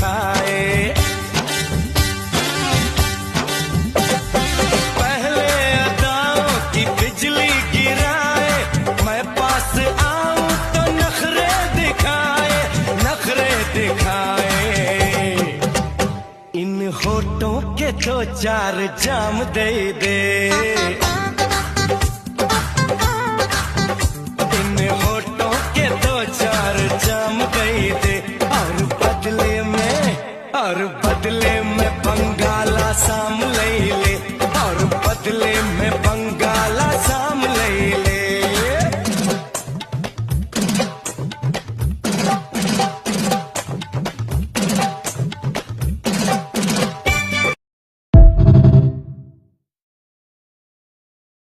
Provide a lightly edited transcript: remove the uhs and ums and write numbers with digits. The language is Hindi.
दिखाए। पहले अदाओं की बिजली गिराए, मैं पास आऊं तो नखरे दिखाए, नखरे दिखाए। इन होठों के दो चार जाम दे दे, इन होठों के दो चार जाम दे दे।